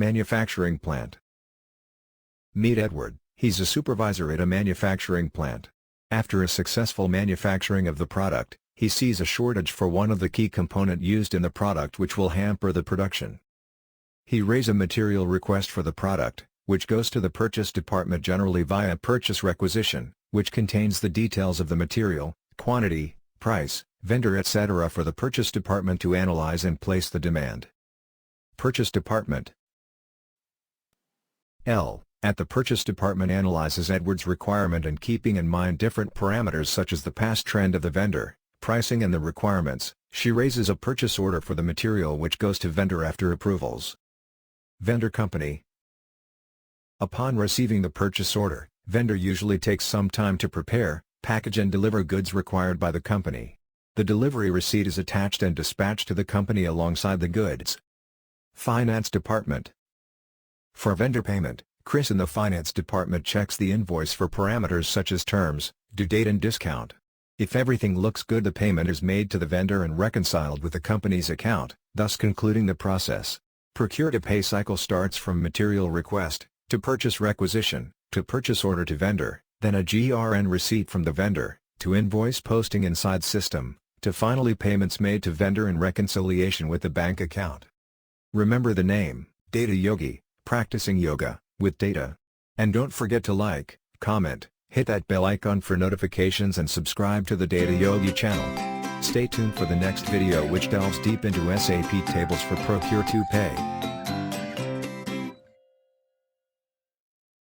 Manufacturing plant. Meet Edward. He's a supervisor at a manufacturing plant. After a successful manufacturing of the product, he sees a shortage for one of the key component used in the product which will hamper the production. He raises a material request for the product, which goes to the purchase department generally via purchase requisition, which contains the details of the material, quantity, price, vendor etc. for the purchase department to analyze and place the demand. Purchase department. At the purchase department analyzes Edward's requirement and keeping in mind different parameters such as the past trend of the vendor, pricing and the requirements, she raises a purchase order for the material which goes to vendor after approvals. Vendor company. Upon receiving the purchase order, vendor usually takes some time to prepare, package and deliver goods required by the company. The delivery receipt is attached and dispatched to the company alongside the goods. Finance department. For vendor payment, Chris in the finance department checks the invoice for parameters such as terms, due date and discount. If everything looks good, the payment is made to the vendor and reconciled with the company's account, thus concluding the process. Procure to pay cycle starts from material request, to purchase requisition, to purchase order to vendor, then a GRN receipt from the vendor, to invoice posting inside system, to finally payments made to vendor and reconciliation with the bank account. Remember the name, Data Yogi, practicing yoga with data. And don't forget to like, comment, hit that bell icon for notifications and subscribe to the Data Yogi channel. Stay tuned for the next video which delves deep into SAP tables for Procure to Pay.